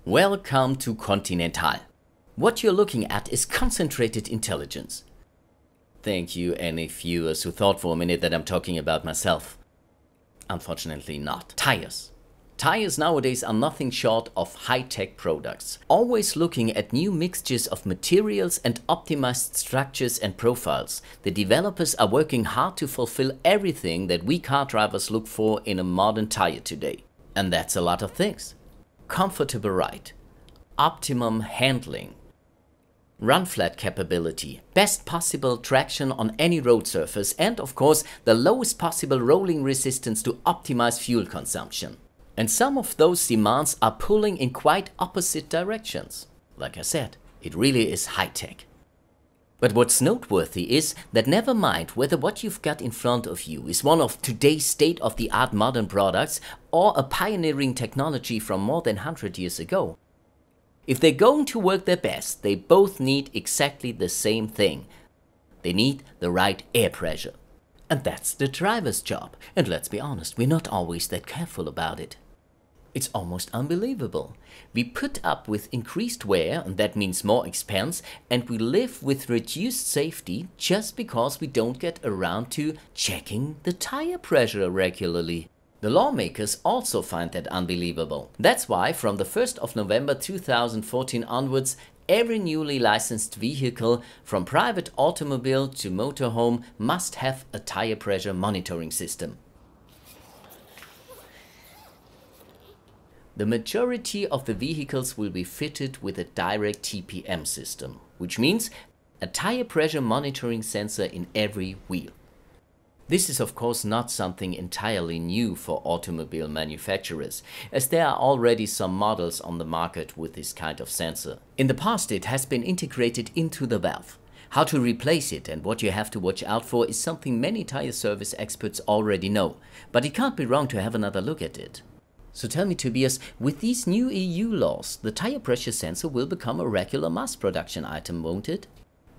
Welcome to Continental. What you're looking at is concentrated intelligence. Thank you any viewers who thought for a minute that I'm talking about myself. Unfortunately not. Tires. Tires nowadays are nothing short of high-tech products, always looking at new mixtures of materials and optimized structures and profiles. The developers are working hard to fulfill everything that we car drivers look for in a modern tire today. And that's a lot of things. Comfortable ride, optimum handling, run flat capability, best possible traction on any road surface, and of course the lowest possible rolling resistance to optimize fuel consumption. And some of those demands are pulling in quite opposite directions. Like I said, it really is high-tech. But what's noteworthy is that never mind whether what you've got in front of you is one of today's state-of-the-art modern products or a pioneering technology from more than 100 years ago. If they're going to work their best, they both need exactly the same thing. They need the right air pressure. And that's the driver's job. And let's be honest, we're not always that careful about it. It's almost unbelievable. We put up with increased wear, and that means more expense, and we live with reduced safety just because we don't get around to checking the tire pressure regularly. The lawmakers also find that unbelievable. That's why from the 1st of November 2014 onwards, every newly licensed vehicle, from private automobile to motorhome, must have a tire pressure monitoring system. The majority of the vehicles will be fitted with a direct TPM system, which means a tire pressure monitoring sensor in every wheel. This is of course not something entirely new for automobile manufacturers, as there are already some models on the market with this kind of sensor. In the past it has been integrated into the valve. How to replace it and what you have to watch out for is something many tire service experts already know, but it can't be wrong to have another look at it. So tell me, Tobias, with these new EU laws, the tire pressure sensor will become a regular mass production item, won't it?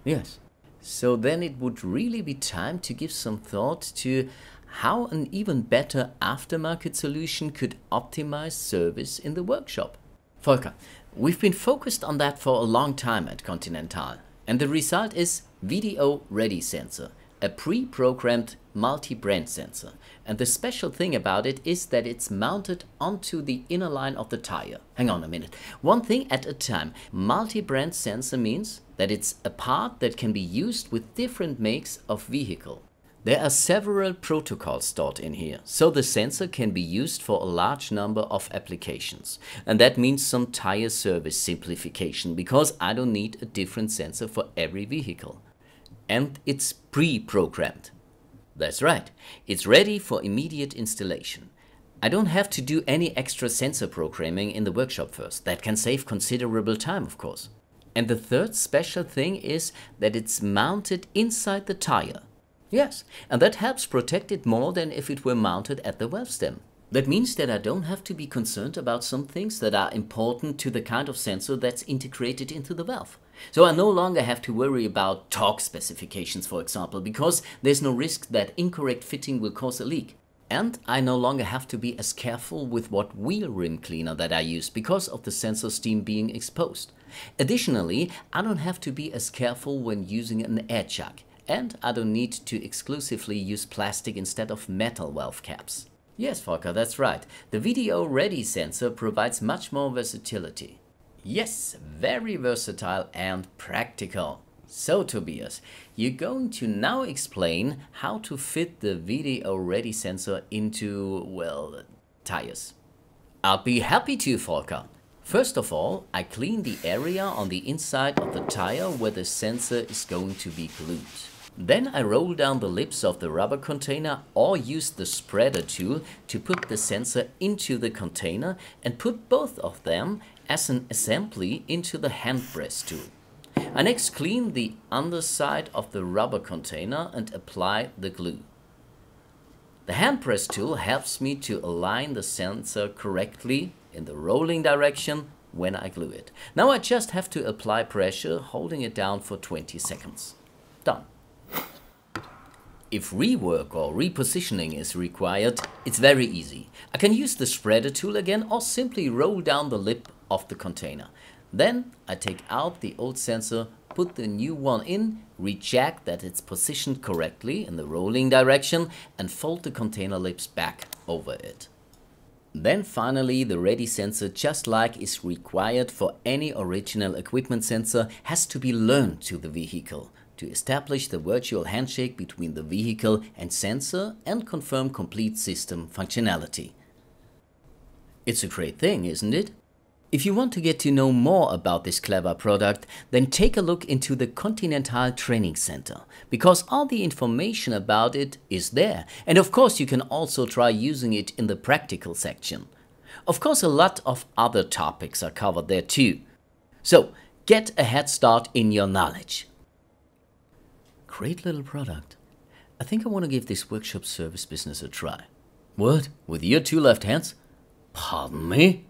Yes. So then it would really be time to give some thought to how an even better aftermarket solution could optimize service in the workshop. Volker, we've been focused on that for a long time at Continental, and the result is VDO REDI Sensor, a pre-programmed multi-brand sensor. And the special thing about it is that it's mounted onto the inner line of the tire. Hang on a minute. One thing at a time. Multi-brand sensor means that it's a part that can be used with different makes of vehicle. There are several protocols stored in here, so the sensor can be used for a large number of applications. And that means some tire service simplification, because I don't need a different sensor for every vehicle. And it's pre-programmed. That's right, it's ready for immediate installation. I don't have to do any extra sensor programming in the workshop first. That can save considerable time, of course. And the third special thing is that it's mounted inside the tire. Yes, and that helps protect it more than if it were mounted at the valve stem. That means that I don't have to be concerned about some things that are important to the kind of sensor that's integrated into the valve. So I no longer have to worry about torque specifications, for example, because there's no risk that incorrect fitting will cause a leak. And I no longer have to be as careful with what wheel rim cleaner that I use because of the sensor steam being exposed. Additionally, I don't have to be as careful when using an air chuck, and I don't need to exclusively use plastic instead of metal valve caps. Yes, Volker, that's right. The VDO REDI sensor provides much more versatility. Yes, very versatile and practical. So Tobias, you're going to now explain how to fit the VDO REDI sensor into, well, tires. I'll be happy to, Volker. First of all, I clean the area on the inside of the tire where the sensor is going to be glued. Then I roll down the lips of the rubber container or use the spreader tool to put the sensor into the container and put both of them as an assembly into the hand press tool. I next clean the underside of the rubber container and apply the glue. The hand press tool helps me to align the sensor correctly in the rolling direction when I glue it. Now I just have to apply pressure, holding it down for 20 seconds. Done. If rework or repositioning is required, it's very easy. I can use the spreader tool again or simply roll down the lip of the container. Then I take out the old sensor, put the new one in, recheck that it's positioned correctly in the rolling direction, and fold the container lips back over it. Then finally, the REDI sensor, just like is required for any original equipment sensor, has to be learned to the vehicle to establish the virtual handshake between the vehicle and sensor and confirm complete system functionality. It's a great thing, isn't it? If you want to get to know more about this clever product, then take a look into the Continental Training Center, because all the information about it is there. And of course you can also try using it in the practical section. Of course a lot of other topics are covered there too. So get a head start in your knowledge. Great little product. I think I want to give this workshop service business a try. What? With your two left hands? Pardon me?